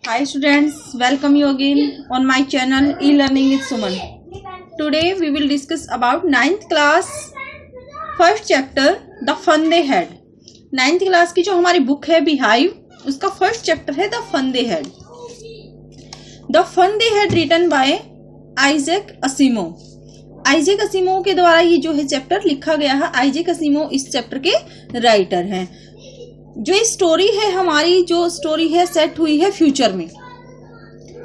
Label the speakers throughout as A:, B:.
A: Hi students, welcome you again on my channel e-learning with Suman. Today we will discuss about 9th class first chapter The Fun They Had. 9th class की जो हमारी book है Beehive उसका first chapter है The fun they Had. The fun they Had written by Isaac Asimov. Isaac Asimov के द्वारा ये जो है चैप्टर लिखा गया है. आइजैक असीमो इस चैप्टर के राइटर हैं. जो स्टोरी है हमारी जो स्टोरी है सेट हुई है फ्यूचर में.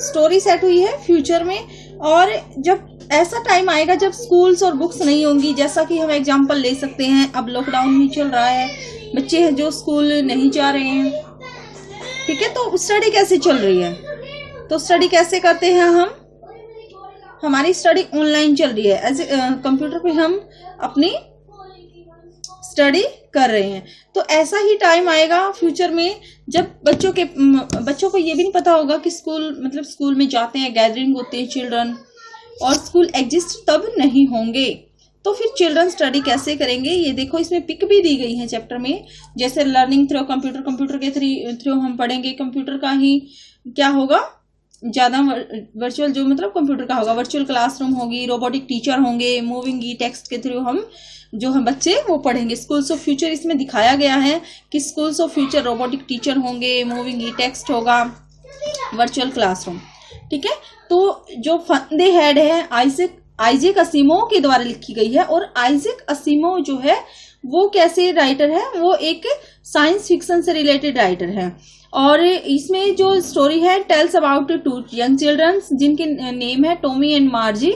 A: स्टोरी सेट हुई है फ्यूचर में और जब ऐसा टाइम आएगा जब स्कूल्स और बुक्स नहीं होंगी. जैसा कि हम एग्जांपल ले सकते हैं, अब लॉकडाउन ही चल रहा है, बच्चे हैं जो स्कूल नहीं जा रहे हैं. ठीक है, तो स्टडी कैसे चल रही है? तो स्टडी कैसे करते हैं हम? हमारी स्टडी ऑनलाइन चल रही है. एज कंप्यूटर पे हम अपनी स्टडी कर रहे हैं. तो ऐसा ही टाइम आएगा फ्यूचर में जब बच्चों को ये भी नहीं पता होगा कि स्कूल में जाते हैं, गैदरिंग होते हैं चिल्ड्रन, और स्कूल एग्जिस्ट तब नहीं होंगे. तो फिर चिल्ड्रन स्टडी कैसे करेंगे? ये देखो, इसमें पिक भी दी गई है चैप्टर में. जैसे लर्निंग थ्रू कंप्यूटर, कंप्यूटर के थ्रू हम पढ़ेंगे. कंप्यूटर का ही क्या होगा ज्यादा वर्चुअल, जो कंप्यूटर का होगा. वर्चुअल क्लासरूम होगी, रोबोटिक टीचर होंगे, मूविंग ई टेक्स्ट के थ्रू हम जो हम बच्चे वो पढ़ेंगे. स्कूल्स ऑफ फ्यूचर इसमें दिखाया गया है कि schools of future robotic teacher होंगे, मूविंग ई टेक्स्ट होगा, वर्चुअल क्लासरूम. ठीक है, तो जो फन दे हैड है आइजैक असीमो के द्वारा लिखी गई है. और आइजैक असीमो जो है वो कैसे राइटर है? वो एक साइंस फिक्शन से रिलेटेड राइटर है. और इसमें जो स्टोरी है tells about two young children जिनके नेम है टॉमी एंड मार्जी.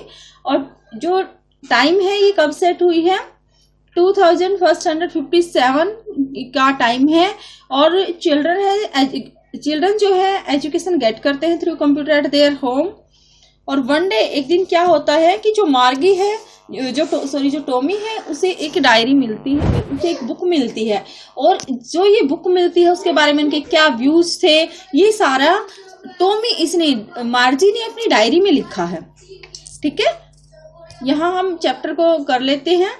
A: और जो टाइम है ये कब सेट हुई है? 2157 का टाइम है. और चिल्ड्रन जो है एजुकेशन गेट करते हैं through computer eight their home. और वन डे एक दिन क्या होता है कि जो मार्गी है जो टॉमी है उसे एक डायरी मिलती है, उसे एक बुक मिलती है. और जो ये बुक मिलती है उसके बारे में उनके क्या व्यूज थे ये सारा मार्जी ने अपनी डायरी में लिखा है. ठीक है, यहाँ हम चैप्टर को कर लेते हैं.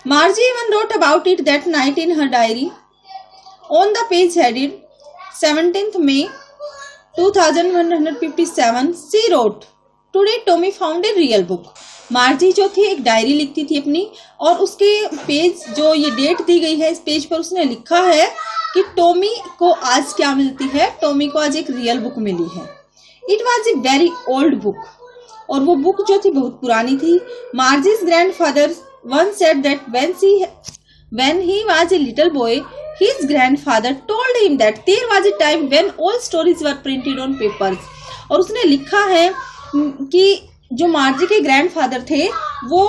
A: Margie even wrote about it that night in her diary. On the page headed 17th May 2157, she wrote, "Today Tommy found a real book." मार्जी जो थी एक डायरी लिखती थी अपनी, और उसके पेज जो ये डेट दी गई है इस पेज पर उसने लिखा है कि टॉमी को आज क्या मिलती है? टॉमी को आज एक रियल बुक मिली है. It was a very old book. और वो बुक जो थी बहुत पुरानी थी. मार्जीज grandfather once said that when he was a little boy, his grandfather told him that there was a time when all stories were printed on papers. और उसने लिखा है कि जो मार्जी के ग्रैंडफादर थे वो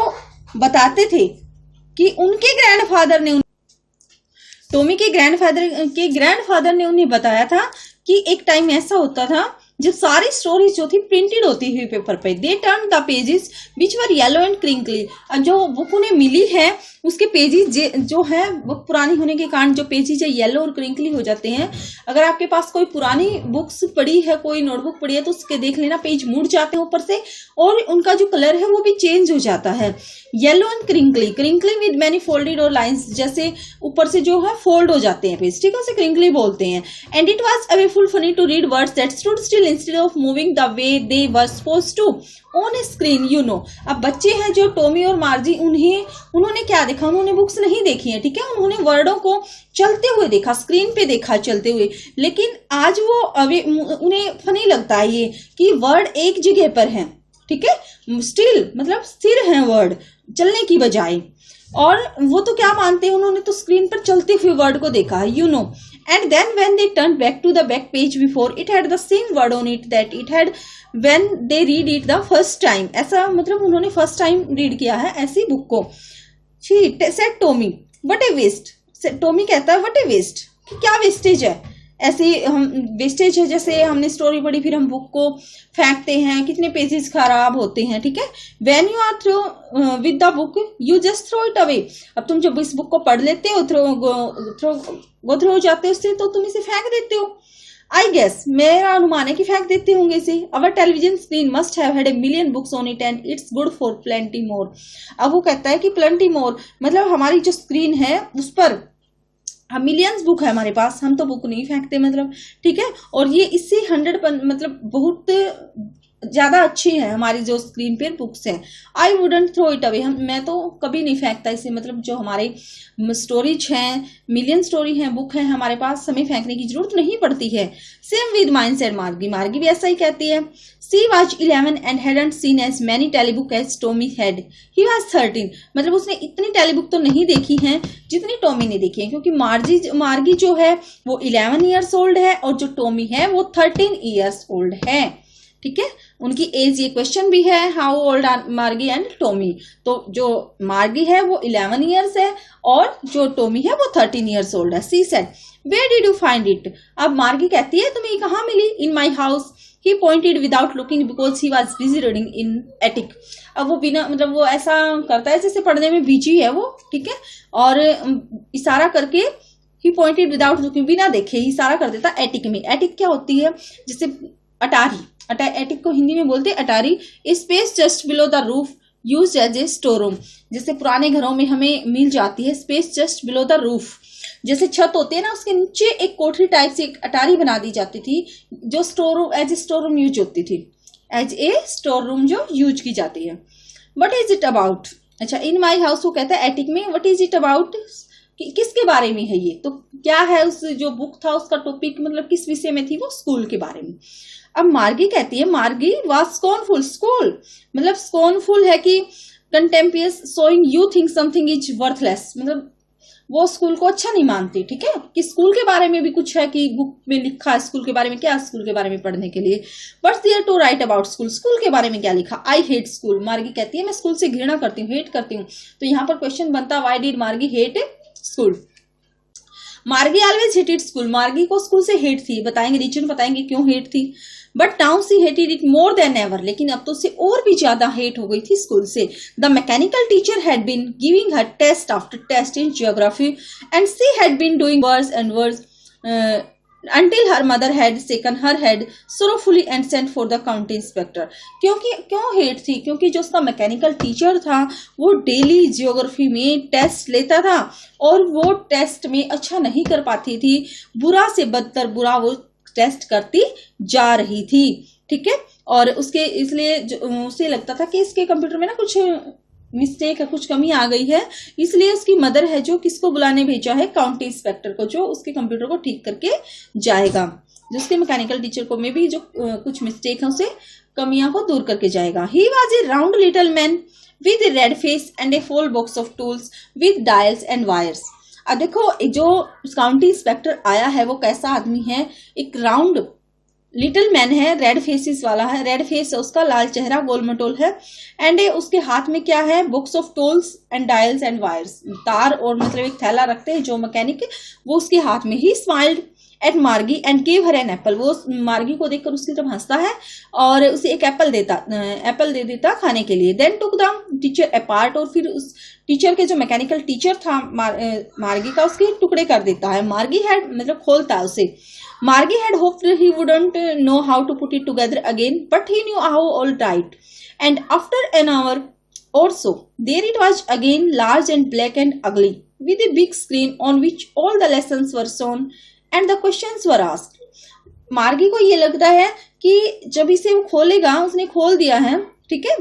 A: बताते थे कि उनके ग्रैंडफादर ने टॉमी के ग्रैंडफादर ने उन्हें बताया था कि एक टाइम ऐसा होता था जब सारी स्टोरीज जो थी प्रिंटेड होती हुई पेपर पे. They turn the pages which were yellow and crinkly. जो बुक उन्हें मिली है उसके पेजेस जो है वो पुरानी होने के कारण जो पेजेस है येलो और क्रिंकली हो जाते हैं. अगर आपके पास कोई पुरानी बुक्स पड़ी है, कोई नोटबुक पड़ी है, तो उसके देख लेना पेज मुड़ जाते हैं ऊपर से और उनका जो कलर है वो भी चेंज हो जाता है. Yellow and crinkly with many folded और लाइन्स, जैसे ऊपर से जो है फोल्ड हो जाते हैं पेज. ठीक है, उसे क्रिंकली बोलते हैं. And it was awful funny to read words that stood still instead of moving the way they were supposed to on a screen, you know. अब बच्चे हैं जो टॉमी और मार्जी, उन्होंने क्या देखा? उन्होंने बुक्स नहीं देखी है. ठीक है, उन्होंने वर्डों को चलते हुए देखा, स्क्रीन पे देखा चलते हुए. लेकिन आज वो उन्हें फनी लगता है ये कि वर्ड एक जगह पर हैं. ठीक है, स्टिल मतलब स्थिर हैं वर्ड चलने की बजाय. और वो तो क्या मानते हैं, उन्होंने तो स्क्रीन पर चलते हुए वर्ड को देखा है, you know. And then when they turned back to the back page before, it had the same word on it that it had when they read it the first time. ऐसा मतलब उन्होंने first time read किया है ऐसी book को. She said Tommy, what a waste. Tommy कहता है what a waste, कि क्या वेस्टेज है. ऐसे हम वेस्टेज है जैसे हमने स्टोरी पढ़ी फिर हम बुक को फेंकते हैं, कितने पेजेस खराब होते हैं. ठीक है, when you are through with the book you just throw it away. अब तुम जब इस बुक को पढ़ लेते हो, गो थ्रू हो जाते हो उससे, तो तुम इसे फेंक देते हो. आई गेस, मेरा अनुमान है कि फेंक देते होंगे इसे. Our television screen must have had a million books on it and it's good for plenty more. अब वो कहता है कि प्लेंटी मोर मतलब हमारी जो स्क्रीन है उस पर हम मिलियंस बुक है हमारे पास, हम तो बुक नहीं फेंकते मतलब, ठीक है। और ये इससे 100 मतलब बहुत ज्यादा अच्छी है हमारी जो स्क्रीन पे बुक्स है। I wouldn't throw it away, मैं तो कभी नहीं फेंकता इसे, मतलब जो हमारे स्टोरीज हैं, मिलियन स्टोरी है, बुक है हमारे पास, हमें फेंकने की जरूरत नहीं पड़ती है। सेम विद माइन सेड मार्गी, मार्गी भी ऐसा ही कहती है। She was 11 and hadn't seen as many telebook as Tommy had, he was 13, मतलब उसने इतनी टेलीबुक तो नहीं देखी है जितनी टॉमी ने देखी है, क्योंकि मार्गी जो है वो 11 ईयर्स ओल्ड है और जो टॉमी है वो 13 ईयर्स ओल्ड है, ठीक है। उनकी एज, ये क्वेश्चन भी है, हाउ ओल्ड आर मार्गी एंड टॉमी, तो जो मार्गी है वो 11 ईयर्स है और जो टॉमी है वो 13 ईयर्स ओल्ड है। She said where did you find it, अब मार्गी कहती है तुम्हें कहाँ मिली, in my house, he pointed without looking because he was busy reading in attic, अब वो बिना मतलब वो ऐसा करता है जैसे पढ़ने में बिजी है वो, ठीक है, और इशारा करके ही पॉइंटेड विदाउट लुकिंग, बिना देखे ही इशारा कर देता एटिक में। एटिक क्या होती है, जैसे अटारी, एटिक को हिंदी में बोलते हैं अटारी, space just below the roof used as a store room, जैसे पुराने घरों में हमें मिल जाती है space just below the roof, जैसे छत होती है ना उसके नीचे एक कोठरी टाइप से एक अटारी बना दी जाती थी, जो store room as a store room use होती थी, एज ए स्टोर रूम जो यूज की जाती है। वट इज इट अबाउट, अच्छा इन माई हाउस वो कहता है एटिक में, वट इज इट अबाउट, किसके बारे में है ये, तो क्या है उस जो बुक था उसका टॉपिक, मतलब किस विषय में थी, वो स्कूल के बारे में। अब मार्गी कहती है, मार्गी वाज स्कॉर्नफुल, स्कूल मतलब स्कॉर्नफुल है कि contemptuous showing you think something is worthless, मतलब वो स्कूल को अच्छा नहीं मानती, ठीक है, कि स्कूल के बारे में भी कुछ है कि बुक में लिखा है स्कूल के बारे में, क्या स्कूल के बारे में पढ़ने के लिए, but there to write about school, school के बारे में क्या लिखा, आई हेट स्कूल, मार्गी कहती है मैं स्कूल से घृणा करती हूँ, हेट करती हूँ, तो यहाँ पर क्वेश्चन बनता व्हाई डिड मार्गी हेट स्कूल। मार्गी ऑलवेज हेटेड स्कूल, मार्गी को स्कूल से हेट थी, बताएंगे रीजन, बताएंगे क्यों हेट थी, but now see hated it more than ever, लेकिन अब तो उसे और भी ज्यादा हेट हो गई थी स्कूल से। The mechanical teacher had been giving her test after test in geography and she had been doing worse and worse until her mother had shaken her head sorrowfully and sent for the county inspector। क्यों hate थी, क्योंकि जो उसका mechanical teacher था वो daily geography में test लेता था और वो टेस्ट में अच्छा नहीं कर पाती थी, बुरा से बदतर बुरा वो टेस्ट करती जा रही थी, ठीक है, और उसके इसलिए उसे लगता था कि इसके कंप्यूटर में ना कुछ मिस्टेक है, कुछ कमी आ गई है, इसलिए उसकी मदर है जो किसको बुलाने भेजा है, काउंटी इंस्पेक्टर को, जो उसके कंप्यूटर को ठीक करके जाएगा, जो उसके मैकेनिकल टीचर को में भी जो कुछ मिस्टेक है उसे कमियां को दूर करके जाएगा। He was A round little man with A red face and a full box of tools with dials and wires. अब देखो जो काउंटी इंस्पेक्टर आया है वो कैसा आदमी है, एक राउंड लिटिल मैन है, रेड फेसिस वाला है, रेड फेस है उसका, लाल चेहरा, गोल मटोल है, एंड उसके हाथ में क्या है, books of tools and dials and wires, तार और मतलब एक थैला रखते हैं जो मैकेनिक, वो उसके हाथ में। He smiled at Margie and give her an apple, वो मार्गी को देखकर उसकी तरफ हंसता है और उसे एक एप्पल दे देता खाने के लिए। Then took the teacher apart, और फिर उस टीचर के जो मैकेनिकल टीचर था मार्गी का, उसके टुकड़े कर देता है। मार्गी हैड मतलब खोलता है उसे। Margie had hoped he wouldn't know how to put it together again, but he knew how all right. And after an hour or so, there it was again, large and black and ugly, with a big screen on which all the lessons were shown and the questions were asked. मार्गी को ये लगता है कि जब इसे वो खोलेगा, उसने खोल दिया है, ठीक है,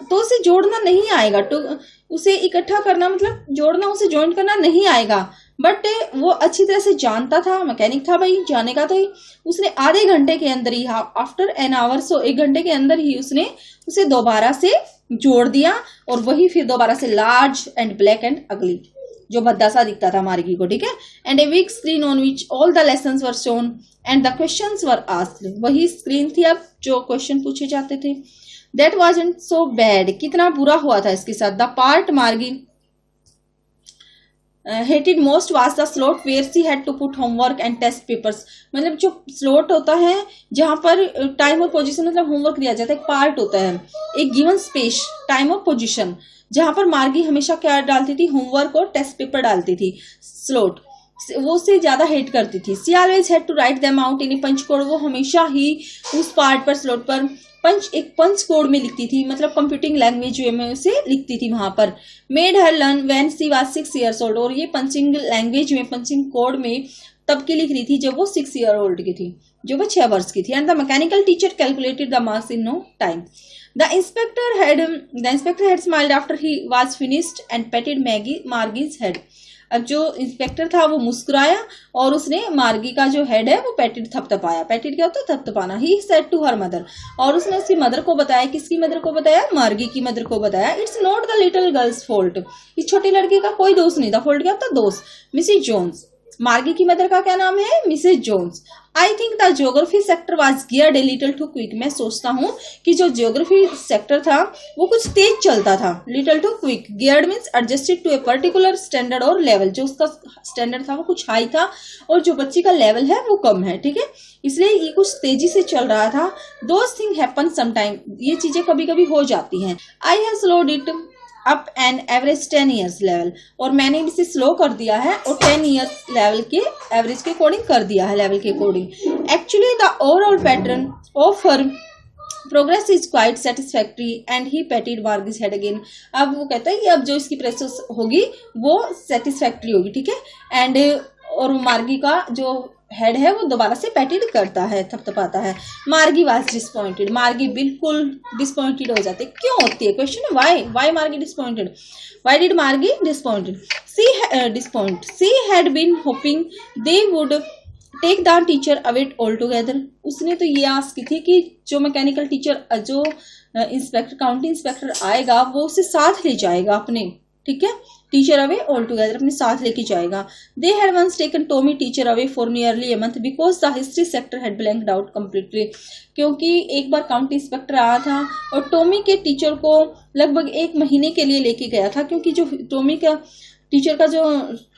A: तो उसे जोड़ना नहीं आएगा, तो उसे इकट्ठा करना मतलब जोड़ना, उसे ज्वाइन करना नहीं आएगा, बट वो अच्छी तरह से जानता था, मैकेनिक था भाई, जानेगा तो ही। उसने आधे घंटे के अंदर ही, आफ्टर एन आवर, सो 1 घंटे के अंदर ही उसने उसे दोबारा से जोड़ दिया, और वही फिर दोबारा से लार्ज एंड ब्लैक एंड अगली, जो भद्दा सा दिखता था मार्गी को, ठीक है, and a big screen on which all the lessons were shown and the questions were asked, वही स्क्रीन थी अब जो क्वेश्चन पूछे जाते थे। दैट वाजंट सो बैड, कितना बुरा हुआ था इसके साथ। द पार्ट मार्गी hated most was the slot where she had to put homework and test papers, मतलब जो स्लॉट होता है जहां पर टाइम और पोजीशन मतलब होमवर्क दिया जाता है, एक पार्ट होता है, एक गिवन स्पेस, टाइम और पोजीशन, जहां पर मार्गी हमेशा क्या डालती थी, होमवर्क और टेस्ट पेपर डालती थी, स्लॉट, वो उससे ज्यादा हेट करती थी। She always had to write them out in a punch code, वो हमेशा ही उस पार्ट पर, स्लॉट पर एक पंच कोड में लिखती थी, मतलब कंप्यूटिंग लैंग्वेज में उसे लिखती थी वहां पर। Made her learn when she was 6 years old, और ये पंचिंग लैंग्वेज में, पंचिंग कोड में तब की लिख रही थी जब वो 6 year old की थी, जो वो 6 वर्ष की थी। And the mechanical teacher calculated the marks in no time. The inspector had smiled after he was finished and patted Margie's head. अब जो इंस्पेक्टर था वो मुस्कुराया और उसने मार्गी का जो हेड है वो पैटेड थपथपाया। पैटेड क्या होता है? थपथपाना। He said to her mother, और उसने उसकी मदर को बताया। किसकी मदर को बताया? मार्गी की मदर को बताया। It's not the little girls fault, इस छोटी लड़की का कोई दोष नहीं था। फॉल्ट क्या होता? दोष। मिसेस जोन्स, मार्गी की मदर का क्या नाम है? Mrs Jones. I think the geography sector was geared a little too quick, मैं सोचता हूँ कि जो ज्योग्राफी सेक्टर था वो कुछ तेज चलता था। Little too quick, geared means adjusted to a particular standard और लेवल, जो उसका स्टैंडर्ड था वो कुछ हाई था और जो बच्ची का लेवल है वो कम है, ठीक है, इसलिए ये कुछ तेजी से चल रहा था। दोस थिंग हैपन समटाइम, ये चीजें कभी कभी हो जाती हैं। I have slowed it up an average 10 years level, और मैंने इसे स्लो कर दिया है और 10 years लेवल के एवरेज के अकॉर्डिंग कर दिया है, लेवल के according. Actually the overall pattern of her progress is quite satisfactory and he patted Margie's head again. अब वो कहता है कि अब जो इसकी प्रोसेस होगी वो सेटिस्फैक्ट्री होगी, ठीक है, एंड और मार्गी का जो हेड है वो दोबारा से पैटेड करता है, थपथपाता है। मार्गी वाज डिसपॉइंटेड, मार्गी बिल्कुल डिसपॉइंटेड हो जाती है। क्यों होती है? Question, why Margie disappointed? Why did Margie disappointed? She had been hoping they would take the teacher away altogether. उसने तो ये आस की थी कि जो मैकेनिकल टीचर, जो इंस्पेक्टर, काउंटी इंस्पेक्टर आएगा वो उसे साथ ले जाएगा अपने, ठीक है, टीचर अवे ऑल टुगेदर, अपने साथ लेके जाएगा। They had once taken Tommy teacher away for nearly a month because the history sector had blanked out completely, क्योंकि एक बार काउंटी इंस्पेक्टर आया था और टॉमी के टीचर को लगभग 1 महीने के लिए लेके गया था, क्योंकि जो टॉमी का टीचर का जो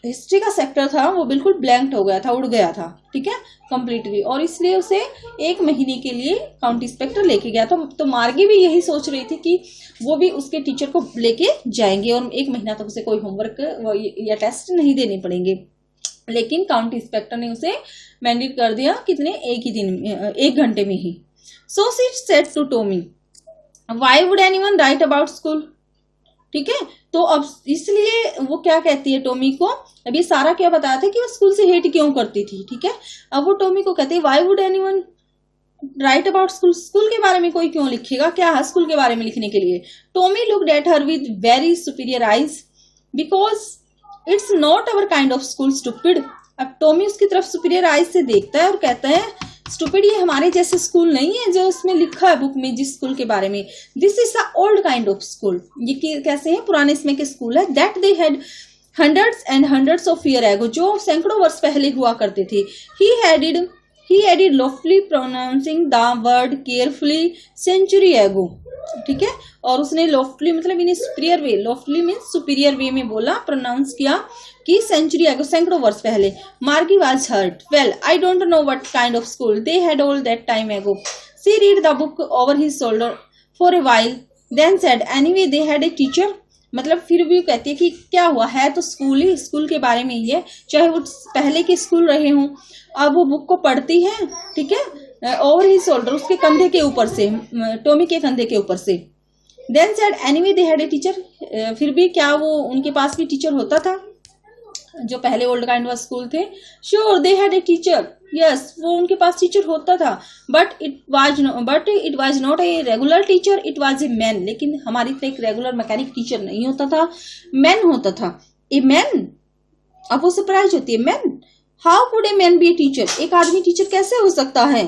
A: हिस्ट्री का सेक्टर था वो बिल्कुल ब्लैंक हो गया था, उड़ गया था, ठीक है, कंप्लीटली, और इसलिए उसे 1 महीने के लिए काउंटी इंस्पेक्टर लेके गया। तो मार्गी भी यही सोच रही थी कि वो भी उसके टीचर को लेके जाएंगे और 1 महीना तक उसे कोई होमवर्क या टेस्ट नहीं देने पड़ेंगे। लेकिन काउंटी इंस्पेक्टर ने उसे मैंडेट कर दिया, कितने? 1 घंटे में ही। So she said to Tommy, why would anyone write about school, ठीक है, तो अब इसलिए वो क्या कहती है टॉमी को, अब ये सारा क्या बताया था कि वो स्कूल से हेट क्यों करती थी, ठीक है, अब वो टॉमी को कहती है why would anyone write about school, school के बारे में कोई क्यों लिखेगा, क्या है स्कूल के बारे में लिखने के लिए। Tommy looked at her with very superior eyes because it's not our kind of school stupid. अब टॉमी उसकी तरफ सुपीरियर आइज से देखता है और कहता है स्टूपिड, ये हमारे जैसे स्कूल नहीं है जो उसमें लिखा है बुक में जिस स्कूल के बारे में। This is the old kind of school, ये कैसे है? पुराने इसमें के स्कूल है। That they had hundreds and hundreds of year ago, जो सैकड़ों वर्ष पहले हुआ करते थे। He added lofty pronouncing the word carefully century ago, ठीक है, और उसने लॉफ्टली मतलब इन सुपीरियर वे, लॉफ्टली मीन्स सुपीरियर वे में बोला, प्रोनाउंस किया कि सेंचुरी एगो, सैकड़ों वर्ष पहले। Margie was hurt, well I don't know what kind of school they had all that time ago. She read the book over his shoulder for a while then said anyway they had a teacher, मतलब फिर भी कहती है कि क्या हुआ है तो स्कूल ही, स्कूल के बारे में ही है, चाहे वो पहले के स्कूल रहे हों। अब वो बुक को पढ़ती है, ठीक है, ओवर हिज शोल्डर, उसके कंधे के ऊपर से, टॉमी के कंधे के ऊपर से। Then said anyway they had a teacher, फिर भी क्या वो उनके पास भी टीचर होता था जो पहले ओल्ड काइंड ऑफ स्कूल थे। Sure they had a teacher, yes वो उनके पास टीचर होता था, but it was not a regular teacher, it was a man, लेकिन हमारी तरह एक रेगुलर मैकेनिक टीचर नहीं होता था, मैन होता था। ए मैन, अब वो सरप्राइज होती है, man, how could a man B a teacher, एक आदमी टीचर कैसे हो सकता है।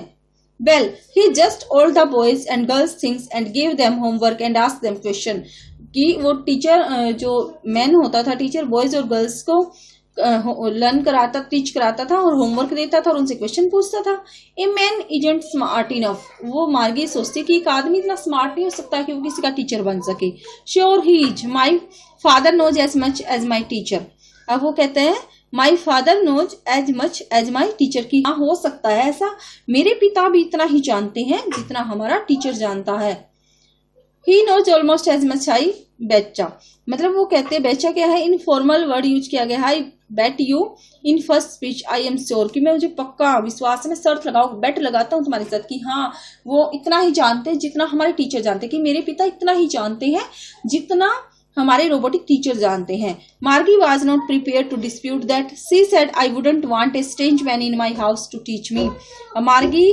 A: Well he just all the boys and girls things and give them homework and ask them question, कि वो टीचर जो मैन होता था, टीचर बॉयज और गर्ल्स को लर्न कराता, टीच कराता था और होमवर्क देता था और उनसे क्वेश्चन पूछता था। A man isn't smart enough, वो मार्गी सोचती कि एक आदमी इतना स्मार्ट नहीं हो सकता कि वो किसी का टीचर बन सके। Sure he is, my father knows as much as my teacher, अब वो कहते हैं my father knows as much as my teacher, की हाँ हो सकता है ऐसा, मेरे पिता भी इतना ही जानते हैं जितना हमारा टीचर जानता है। He knows almost as much I betcha, मतलब वो कहते हैं बेचा क्या है, इनफॉर्मल वर्ड यूज किया गया है, bet you in first speech I am sure, कि मैं मुझे पक्का विश्वास में शर्त लगाऊं, बेट लगाता हूं तुम्हारे साथ कि हाँ वो इतना ही जानते हैं जितना हमारे टीचर जानते हैं, कि मेरे पिता इतना ही जानते हैं जितना हमारे रोबोटिक टीचर जानते हैं। Margie was not prepare to dispute that, she said I wouldn't want a strange man in my house to teach me. Margie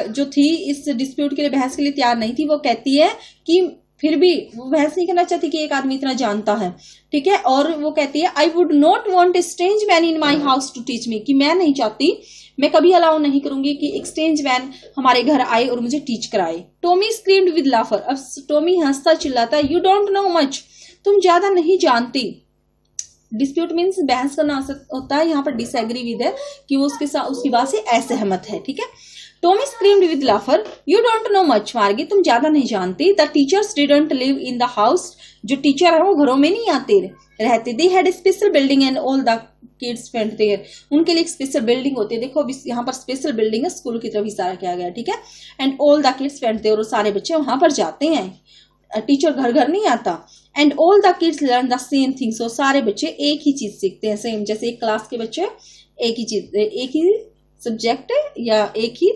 A: जो थी इस डिस्प्यूट के लिए, बहस के लिए तैयार नहीं थी। वो कहती है कि फिर भी वो बहस नहीं करना चाहती कि एक आदमी इतना जानता है, ठीक है। और वो कहती है I would not want a strange man in my house to teach me, कि मैं नहीं चाहती, मैं कभी अलाउ नहीं करूंगी कि एक स्ट्रेंज मैन हमारे घर आए और मुझे टीच कराए। टॉमी स्क्रीम्ड विद लाफर, अब टॉमी हंसता चिल्लाता है, यू डोंट नो मच, तुम ज्यादा नहीं जानती। डिस्प्यूट मीन्स बहस करना होता है, यहाँ पर डिसएग्री विद है कि वो उसके साथ उसकी बात से असहमत है, ठीक है। Tommy screamed with laughter, you don't know much Margie, तुम ज्यादा नहीं जानती। The teachers didn't live in the house, जो टीचर है वो घरों में नहीं आते रहते। They had special building and all the kids went there, उनके लिए एक स्पेशल बिल्डिंग होती है। देखो यहाँ पर स्पेशल बिल्डिंग है, स्कूल की तरफ इशारा किया गया, ठीक है। And all the kids went there, और सारे बच्चे वहां पर जाते हैं, टीचर घर घर नहीं आता। And all the kids learn the same thing, so सारे बच्चे एक ही चीज सीखते हैं, सेम, जैसे एक क्लास के बच्चे एक ही चीज, एक ही सब्जेक्ट या एक ही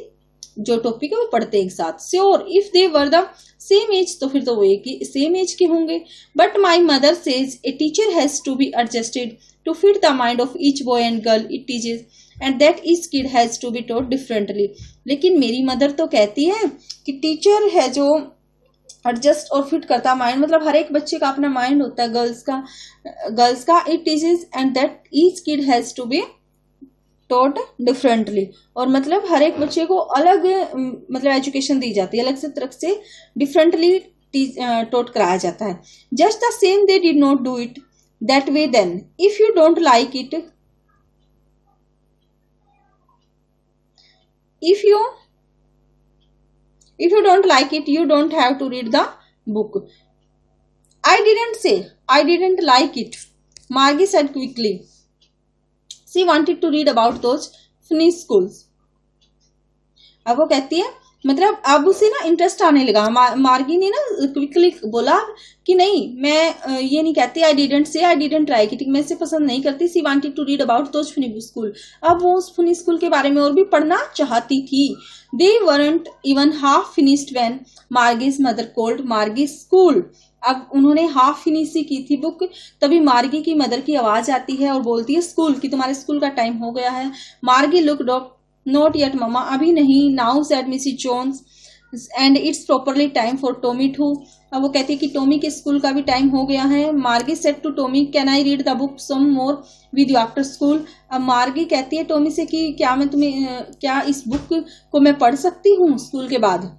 A: जो टॉपिक है वो पढ़ते हैं एक साथ। Sure if they were the same age, तो फिर तो वो एक ही सेम एज के होंगे। But my mother says a teacher has to be adjusted to fit the mind of each boy and girl it teaches and that each kid has to be taught differently. लेकिन मेरी mother तो कहती है कि teacher है जो adjust और fit करता माइंड, मतलब हर एक बच्चे का अपना माइंड होता है, गर्ल्स का it teaches and that each kid has to be taught differently, और मतलब हर एक बच्चे को अलग मतलब एजुकेशन दी जाती है, अलग से तरह से डिफरेंटली टॉट कराया जाता है। Just the same they did not do it that way then, if you don't like it, if you don't like it you don't have to read the book. I didn't say I didn't like it, Margie said quickly. She wanted to read about those Finnish schools. अब वो कहती है मतलब अब उसे ना interest आने लगा। मार्गी ने ना क्विकली बोला कि नहीं, मैं ये नहीं कहती I didn't say I didn't like it, मैं इसे पसंद नहीं करती। She wanted to read about those funny school, अब वो उस फिनिश स्कूल के बारे में और भी पढ़ना चाहती थी। They weren't even half finished when Margie's mother called Margie school, अब उन्होंने हाफ फिनिश ही की थी बुक, तभी मार्गी की मदर की आवाज आती है और बोलती है स्कूल, कि तुम्हारे स्कूल का टाइम हो गया है। Margie looked up, not yet mamma, अभी नहीं। Now said Mrs Jones and it's properly time for Tommy too, अब वो कहती है कि टॉमी के स्कूल का भी टाइम हो गया है। Margie said to Tommy can I read the book some more with you after school, अब मार्गी कहती है टॉमी से कि क्या मैं क्या इस बुक को मैं पढ़ सकती हूँ स्कूल के बाद।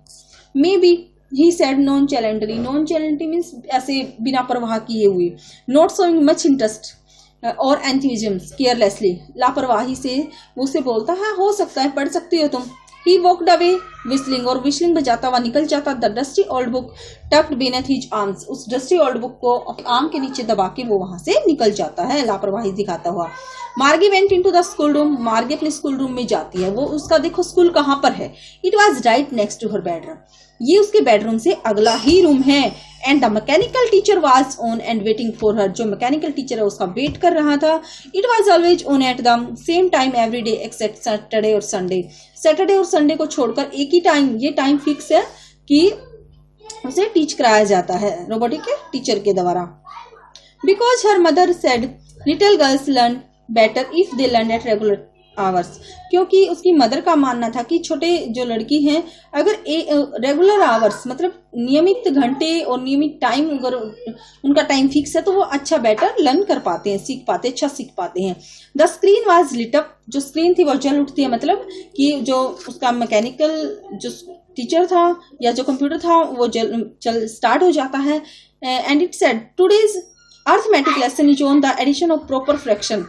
A: Maybe he said nonchalantly, nonchalantly means ऐसे बिना परवाह किए हुए, नॉट शोइंग मच इंटरेस्ट और एंथुसिज्म, केयरलेसली, लापरवाही से उसे बोलता है हो सकता है पढ़ सकती हो तुम। ही वॉकड अवे विस्लिंग, और विस्लिंग बजाता हुआ निकल जाता। The dusty old book tucked beneath his arms, उस डस्टी ओल्ड बुक को आर्म के नीचे दबा के वो वहां से निकल जाता है लापरवाही दिखाता हुआ। मार्गी went into the school room, मार्गी अपने स्कूल रूम में जाती है। वो उसका देखो स्कूल कहाँ पर है, it was right next to her bedroom, ये उसके बेडरूम से अगला ही रूम है। And the mechanical teacher was on and waiting for her, जो मैकेनिकल टीचर है उसका वेट कर रहा था। It was always on at the same time every day except Saturday और संडे, सैटरडे और संडे को छोड़कर एक ही टाइम, ये टाइम फिक्स है कि उसे टीच कराया जाता है रोबोटिक के टीचर के द्वारा। Because her mother said little girls learn better if they learn at regular hours, क्योंकि उसकी मदर का मानना था कि छोटे जो लड़की हैं अगर रेगुलर आवर्स मतलब नियमित घंटे और नियमित टाइम, अगर उनका टाइम फिक्स है तो वो अच्छा बेटर लर्न कर पाते हैं, सीख पाते, अच्छा सीख पाते हैं। The screen was lit up, जो स्क्रीन थी वो जल उठती है, मतलब कि जो उसका मैकेनिकल जो टीचर था या जो कंप्यूटर था वो चल स्टार्ट हो जाता है। And it said today's arithmetic lesson is on the addition of proper fraction,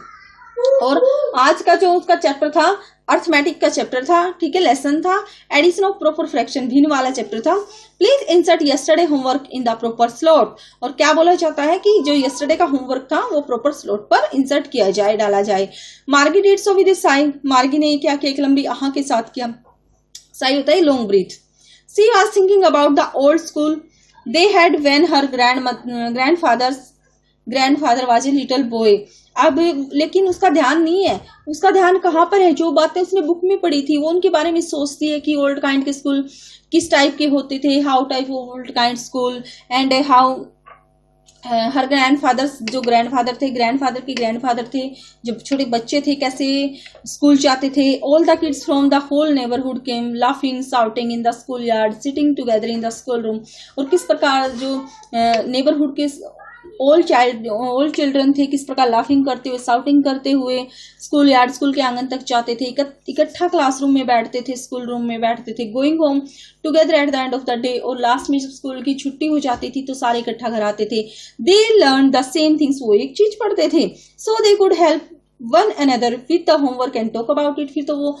A: और आज का जो उसका चैप्टर था अर्थमेटिक का चैप्टर था, ठीक है, लेसन था, एडिशन ऑफ प्रॉपर फ्रैक्शन भिन्न वाला चैप्टर था। Please insert yesterday homework in the proper slot, और क्या बोला जाता है कि जो यस्टरडे का होमवर्क था वो प्रॉपर स्लॉट पर इंसर्ट किया जाए, डाला जाए। मार्गी did so with a Sai, मार्गी ने क्या किया, एक लंबी आह के साथ किया, साई होता है long breath. She was thinking about the old school they had when her grandfather was a little boy, अब लेकिन उसका ध्यान नहीं है, उसका ध्यान कहाँ पर है, जो बातें उसने बुक में पढ़ी थी वो उनके बारे में सोचती है कि ओल्ड काइंड के स्कूल किस टाइप के होते थे, how type of old kind school, and how her grandfather, जो ग्रैंडफादर थे, ग्रैंडफादर के ग्रैंडफादर थे, जब छोटे बच्चे थे कैसे स्कूल जाते थे। All the kids from the whole neighbourhood came laughing shouting in the schoolyard sitting together in the schoolroom. और किस प्रकार जो नेबरहुड के ऑल चिल्ड्रन थे किस प्रकार लाफिंग करते हुए, शाउटिंग करते हुए स्कूल यार्ड, स्कूल के आंगन तक जाते थे, इकट्ठा क्लासरूम में बैठते थे, स्कूल रूम में बैठते थे। Going home together at the end of the day, और लास्ट में जब स्कूल की छुट्टी हो जाती थी तो सारे इकट्ठा घर आते थे। They learn the same things, वो एक चीज पढ़ते थे। So they could help one another with the homework and talk about it, फिर तो वो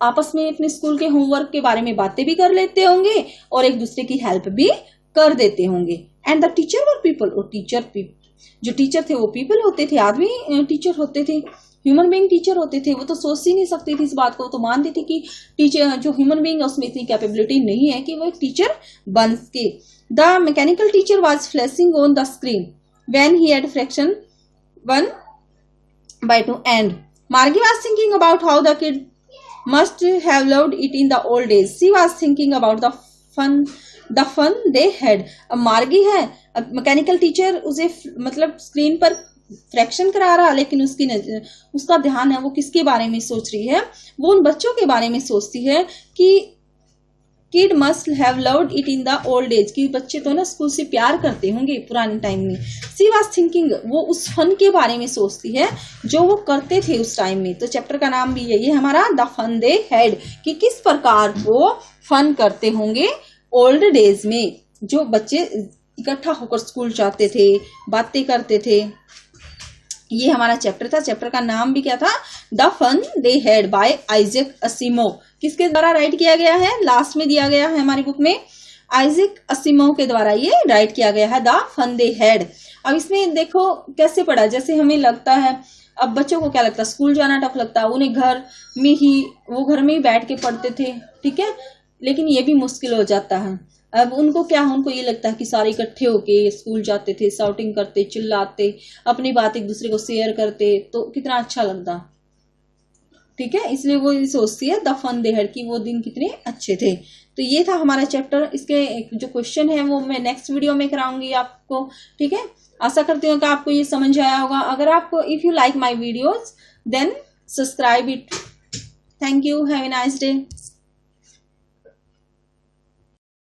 A: आपस में अपने स्कूल के होमवर्क के बारे में बातें भी कर लेते होंगे और एक दूसरे की हेल्प भी कर देते होंगे। And the teacher were people, और जो टीचर थे वो पीपल होते थे, आदमी टीचर होते थे, ह्यूमन बीइंग टीचर होते थे। वो तो सोच ही नहीं सकती थी इस बात को, वो तो मानती थी कि टीचर जो ह्यूमन बीइंग है उसमें इतनी कैपेबिलिटी नहीं है कि वो एक टीचर बन सके। The mechanical teacher was flashing on the screen when he had fraction 1/2 and Margie was thinking about how the kid must have loved it in the old days. She was thinking about the fun they had. अब मार्गी है, अब mechanical teacher उसे मतलब screen पर fraction करा रहा, लेकिन उसका ध्यान है वो किसके बारे में सोच रही है, वो उन बच्चों के बारे में सोचती है कि kid must have loved it in the old age, कि बच्चे तो ना स्कूल से प्यार करते होंगे पुराने टाइम में। सी वाज थिंकिंग, वो उस फन के बारे में सोचती है जो वो करते थे उस टाइम में। तो चैप्टर का नाम भी यही है हमारा, द फन दे हैड, कि किस प्रकार वो फन करते होंगे ओल्ड डेज में, जो बच्चे इकट्ठा होकर स्कूल जाते थे, बातें करते थे। ये हमारा चैप्टर था। चैप्टर का नाम भी क्या था, the fun they had by Isaac Asimov. किसके द्वारा राइट किया गया है, लास्ट में दिया गया है हमारी बुक में, आइजैक असिमोव के द्वारा ये राइट किया गया है, द फन दे हैड। अब इसमें देखो कैसे पढ़ा, जैसे हमें लगता है, अब बच्चों को क्या लगता है, स्कूल जाना टफ लगता है, उन्हें घर में ही बैठ के पढ़ते थे, ठीक है, लेकिन ये भी मुश्किल हो जाता है। अब उनको ये लगता है कि सारे इकट्ठे होके स्कूल जाते थे, शाउटिंग करते, चिल्लाते, अपनी बात एक दूसरे को शेयर करते, तो कितना अच्छा लगता, ठीक है। इसलिए वो सोचती है द फन दे हैड, कि वो दिन कितने अच्छे थे। तो ये था हमारा चैप्टर। इसके जो क्वेश्चन है वो मैं नेक्स्ट वीडियो में कराऊंगी आपको, ठीक है। आशा करती हूँ कि आपको ये समझ आया होगा। अगर आपको if you like my videos then subscribe it. Thank you, have a nice day.